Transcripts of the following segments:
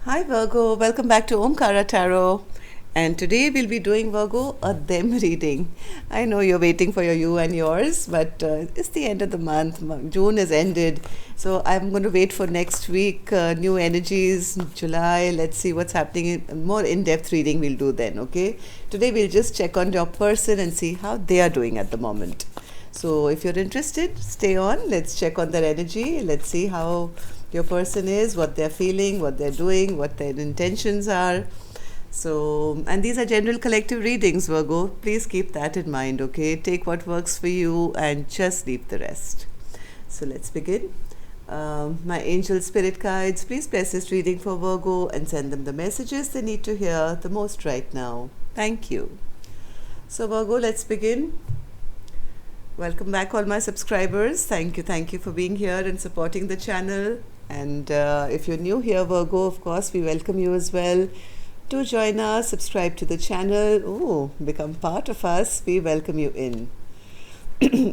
Hi Virgo, welcome back to Omkara Tarot. And today we'll be doing Virgo a them reading. I know you're waiting for your you and yours, but it's the end of the month. June is ended. So I'm going to wait for next week, new energies, July. Let's see what's happening. More in depth reading we'll do then, okay? Today we'll just check on your person and see how they are doing at the moment. So if you're interested, stay on. Let's check on their energy. Let's see how your person is, what they're feeling, what they're doing, what their intentions are. So, and these are general collective readings, Virgo. Please keep that in mind, okay? Take what works for you and just leave the rest. So, let's begin. My angel spirit guides, please bless this reading for Virgo and send them the messages they need to hear the most right now. Thank you. So, Virgo, let's begin. Welcome back, all my subscribers. Thank you for being here and supporting the channel. And if you're new here, Virgo, of course, we welcome you as well. Do join us, subscribe to the channel, become part of us. We welcome you in.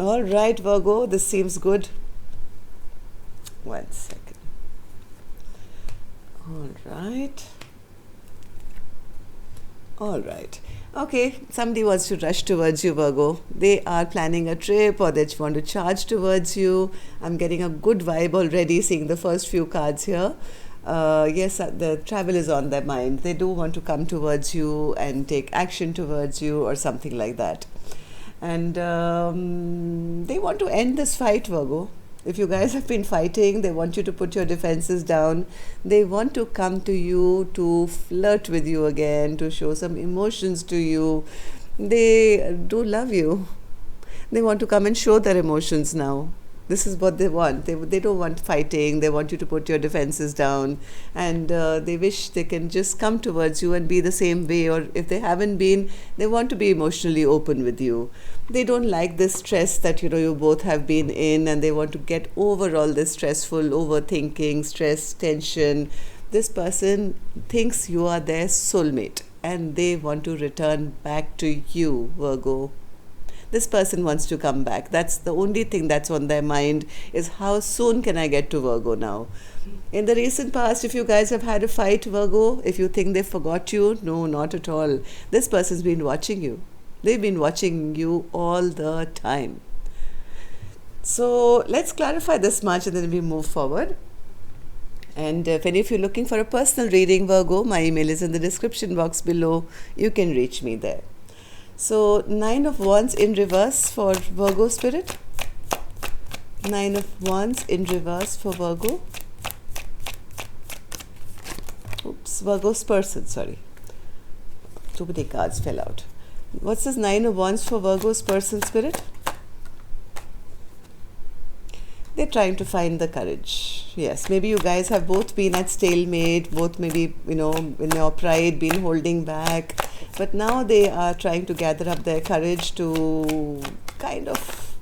All right, Virgo, this seems good. 1 second. All right. Okay, somebody wants to rush towards you, Virgo. They are planning a trip or they want to charge towards you. I'm getting a good vibe already seeing the first few cards here. Yes, the travel is on their mind. They do want to come towards you and take action towards you or something like that. And they want to end this fight, Virgo. If you guys have been fighting, they want you to put your defenses down. They want to come to you to flirt with you again, to show some emotions to you. They do love you. They want to come and show their emotions now. This is what they want. They don't want fighting. They want you to put your defenses down. And they wish they can just come towards you and be the same way. Or if they haven't been, they want to be emotionally open with you. They don't like this stress that you both have been in, and they want to get over all this stressful overthinking, stress, tension. This person thinks you are their soulmate and they want to return back to you, Virgo. This person wants to come back. That's the only thing that's on their mind, is how soon can I get to Virgo now. In the recent past, if you guys have had a fight, Virgo, if you think they forgot you, no, not at all. This person's been watching you. They've been watching you all the time. So let's clarify this much and then we move forward. And if any of you are looking for a personal reading, Virgo, my email is in the description box below. You can reach me there. So 9 of Wands in reverse for Virgo spirit. 9 of Wands in reverse for Virgo. Oops, Virgo's person, sorry. Too many cards fell out. What's this 9 of Wands for Virgo's person, spirit? They're trying to find the courage. Yes, maybe you guys have both been at stalemate, both maybe, in your pride, been holding back. But now they are trying to gather up their courage to kind of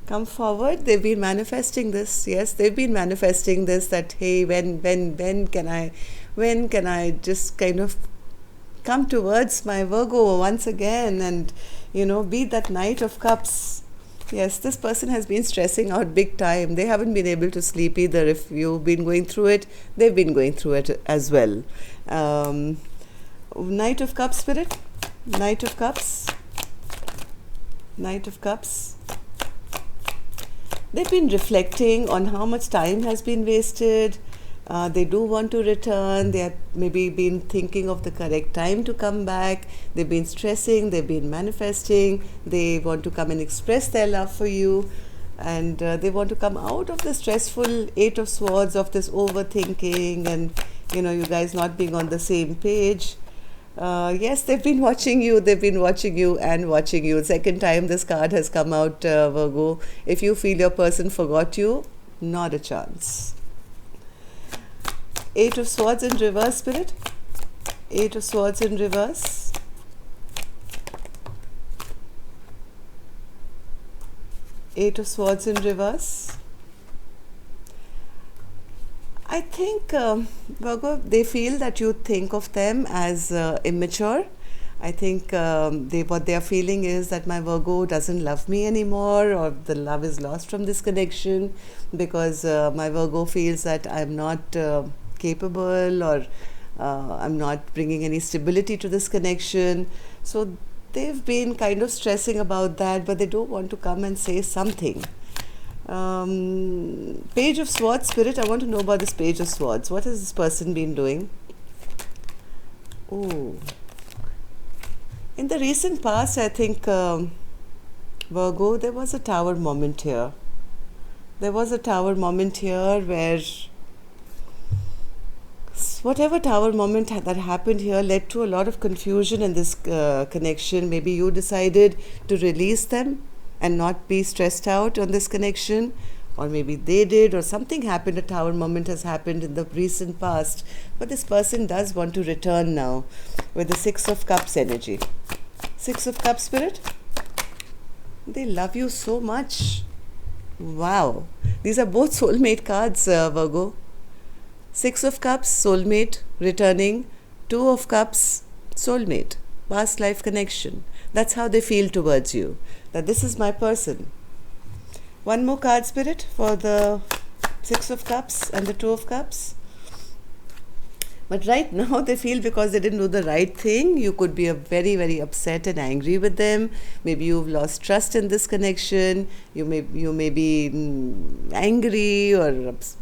come forward. They've been manifesting this. Yes, they've been manifesting this, that, hey, when can I just kind of come towards my Virgo once again and, be that Knight of Cups. Yes, this person has been stressing out big time. They haven't been able to sleep either. If you've been going through it, they've been going through it as well. Knight of Cups, spirit. Knight of Cups. Knight of Cups. They've been reflecting on how much time has been wasted. They do want to return. They have maybe been thinking of the correct time to come back. They've been stressing. They've been manifesting. They want to come and express their love for you. And they want to come out of the stressful 8 of Swords, of this overthinking and, you guys not being on the same page. Yes, they've been watching you. They've been watching you and watching you. Second time this card has come out, Virgo. If you feel your person forgot you, not a chance. 8 of Swords in reverse, spirit. 8 of Swords in reverse. Eight of Swords in reverse. I think, Virgo, they feel that you think of them as immature. I think what they are feeling is that my Virgo doesn't love me anymore, or the love is lost from this connection, because my Virgo feels that I'm not capable, or I'm not bringing any stability to this connection. So they've been kind of stressing about that, but they don't want to come and say something. Page of Swords, Spirit, I want to know about this Page of Swords. What has this person been doing? Oh, in the recent past, I think, Virgo, there was a tower moment here. There was a tower moment here where whatever tower moment that happened here led to a lot of confusion in this connection. Maybe you decided to release them and not be stressed out on this connection, or maybe they did, or something happened, a tower moment has happened in the recent past. But this person does want to return now with the Six of Cups energy. Six of Cups, Spirit. They love you so much. Wow. These are both soulmate cards, Virgo. Six of Cups, soulmate, returning. Two of Cups, soulmate, past life connection. That's how they feel towards you, that this is my person. One more card, Spirit, for the Six of Cups and the Two of Cups. But right now they feel because they didn't do the right thing, you could be very, very upset and angry with them. Maybe you've lost trust in this connection. You may be angry or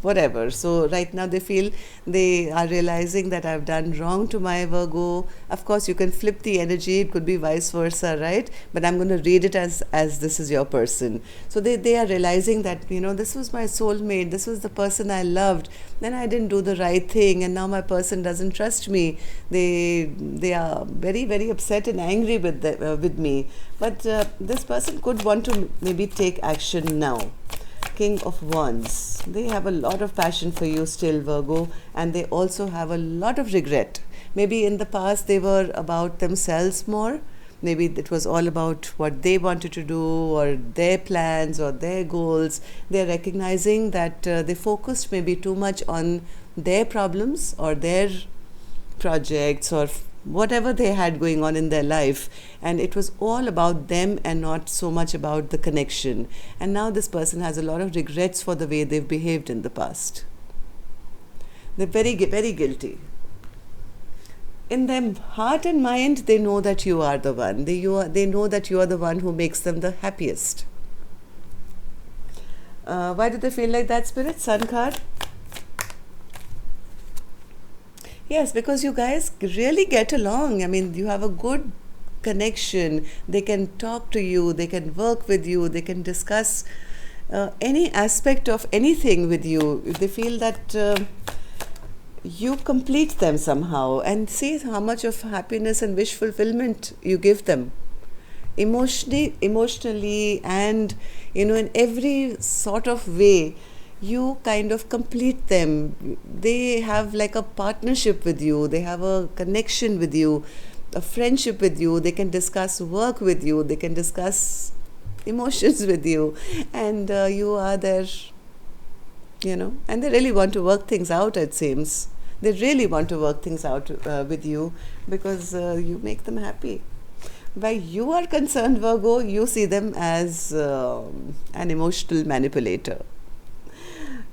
whatever. So right now they feel they are realizing that I've done wrong to my Virgo. Of course, you can flip the energy. It could be vice versa, right? But I'm going to read it as this is your person. So they are realizing that, this was my soulmate. This was the person I loved. Then I didn't do the right thing, and now my person doesn't trust me. They are very, very upset and angry with me. But this person could want to maybe take action now. King of Wands. They have a lot of passion for you still, Virgo, and they also have a lot of regret. Maybe in the past they were about themselves more. Maybe it was all about what they wanted to do, or their plans or their goals. They're recognizing that they focused maybe too much on their problems or their projects or whatever they had going on in their life, and it was all about them and not so much about the connection. And now this person has a lot of regrets for the way they've behaved in the past. They're very, very guilty. In their heart and mind, they know that you are the one. They know that you are the one who makes them the happiest. Why do they feel like that, Spirit? Sun card. Yes, because you guys really get along. I mean, you have a good connection. They can talk to you. They can work with you. They can discuss any aspect of anything with you. They feel that you complete them somehow, and see how much of happiness and wish fulfillment you give them. Emotionally, and in every sort of way, you kind of complete them. They have like a partnership with you. They have a connection with you, a friendship with you. They can discuss work with you. They can discuss emotions with you, and you are there, and they really want to work things out, it seems. They really want to work things out with you, because you make them happy. Where you are concerned, Virgo, you see them as an emotional manipulator.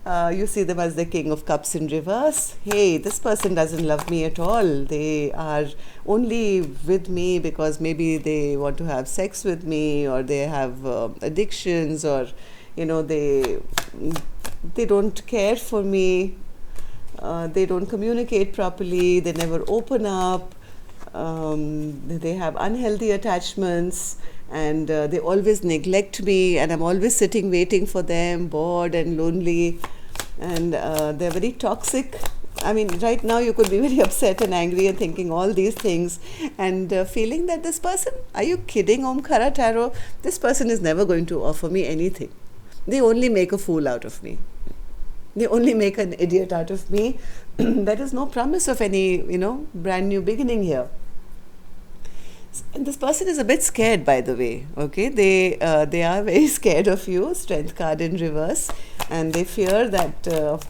You see them as the King of Cups in reverse. Hey, this person doesn't love me at all. They are only with me because maybe they want to have sex with me, or they have addictions, or they don't care for me. They don't communicate properly. They never open up. They have unhealthy attachments, and they always neglect me, and I'm always sitting waiting for them, bored and lonely, and they're very toxic. I mean, right now you could be very upset and angry and thinking all these things, and feeling that this person, are you kidding, Omkara Tarot? This person is never going to offer me anything. They only make a fool out of me. They only make an idiot out of me. There is no promise of any, brand new beginning here. And this person is a bit scared, by the way. Okay, they are very scared of you. Strength card in reverse, and they fear that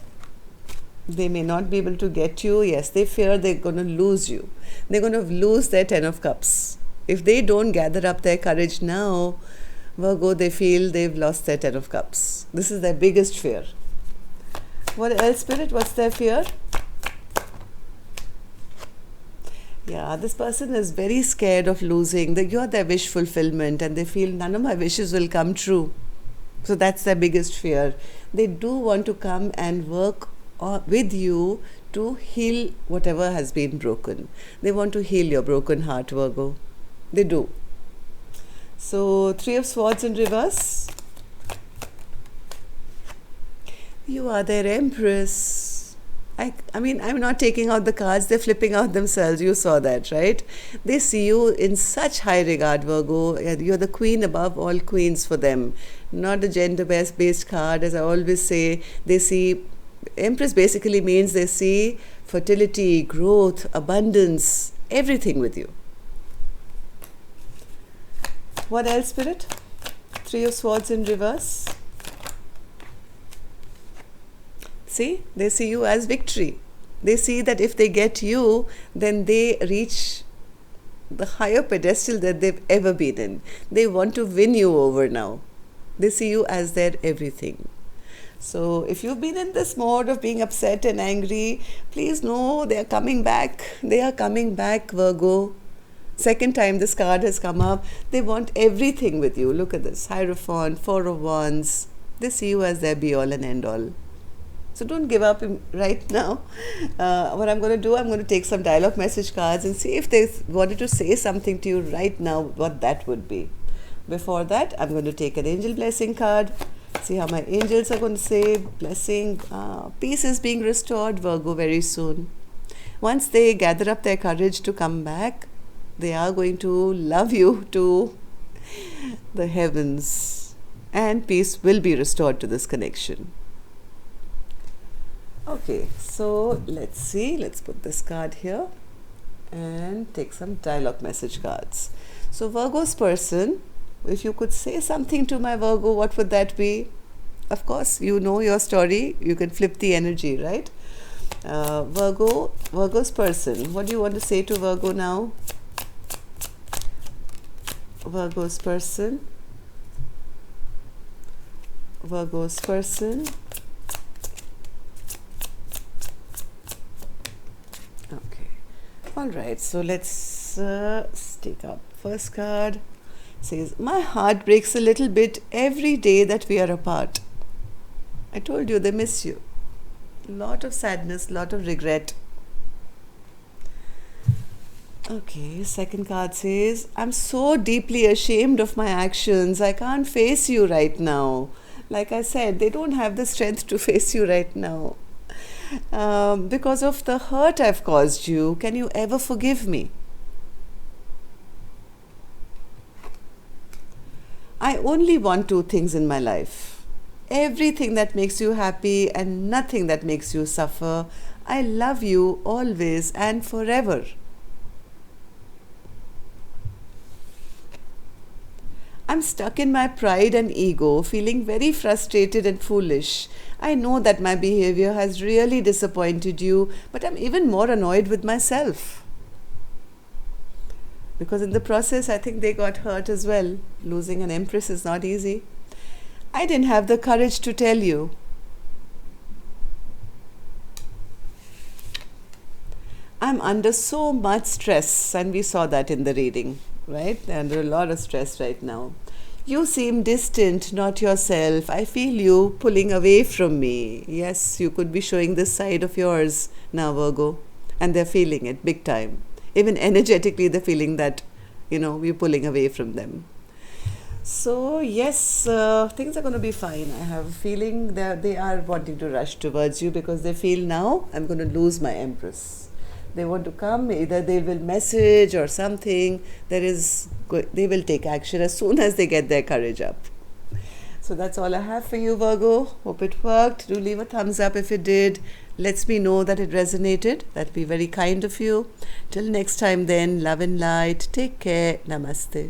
they may not be able to get you. Yes, they fear they're going to lose you. They're going to lose their Ten of Cups. If they don't gather up their courage now, Virgo, they feel they've lost their Ten of Cups. This is their biggest fear. What else, Spirit? What's their fear? Yeah, this person is very scared of losing. You're their wish fulfillment and they feel none of my wishes will come true. So that's their biggest fear. They do want to come and work with you to heal whatever has been broken. They want to heal your broken heart, Virgo. They do. So, Three of Swords in reverse. You are their Empress. I mean, I'm not taking out the cards, they're flipping out themselves. You saw that, right? They see you in such high regard, Virgo. You're the queen above all queens for them. Not a gender based card, as I always say. They see, Empress basically means they see fertility, growth, abundance, everything with you. What else, Spirit? Three of Swords in reverse. See, they see you as victory. They see that if they get you, then they reach the higher pedestal that they've ever been in. They want to win you over now. They see you as their everything. So if you've been in this mode of being upset and angry, please know they are coming back. They are coming back, Virgo. Second time this card has come up. They want everything with you. Look at this. Hierophant, Four of Wands. They see you as their be-all and end-all. So don't give up right now. What I'm going to do, I'm going to take some dialogue message cards and see if they wanted to say something to you right now, what that would be. Before that, I'm going to take an angel blessing card. See how my angels are going to say blessing. Peace is being restored, Virgo, very soon. Once they gather up their courage to come back, they are going to love you to the heavens. And peace will be restored to this connection. Okay, so let's see. Let's put this card here and take some dialogue message cards. So Virgo's person, if you could say something to my Virgo, what would that be? Of course, you know your story. You can flip the energy, right? Virgo's person. What do you want to say to Virgo now? Virgo's person. Virgo's person. All right, so let's take up first card. It says, my heart breaks a little bit every day that we are apart. I told you they miss you. Lot of sadness, lot of regret. Okay, second card says, I'm so deeply ashamed of my actions. I can't face you right now. Like I said, they don't have the strength to face you right now. Because of the hurt I've caused you, can you ever forgive me? I only want two things in my life. Everything that makes you happy and nothing that makes you suffer. I love you always and forever. I'm stuck in my pride and ego, feeling very frustrated and foolish. I know that my behavior has really disappointed you, but I'm even more annoyed with myself. Because in the process, I think they got hurt as well. Losing an empress is not easy. I didn't have the courage to tell you. I'm under so much stress, and we saw that in the reading, right? They're under a lot of stress right now. You seem distant, not yourself. I feel you pulling away from me. Yes, you could be showing this side of yours now, Virgo. And they're feeling it big time. Even energetically, they're feeling that, we're pulling away from them. So, yes, things are going to be fine. I have a feeling that they are wanting to rush towards you because they feel now I'm going to lose my empress. They want to come, either they will message or something. They will take action as soon as they get their courage up. So that's all I have for you, Virgo. Hope it worked. Do leave a thumbs up if it did. Let me know that it resonated. That'd be very kind of you. Till next time then, love and light. Take care. Namaste.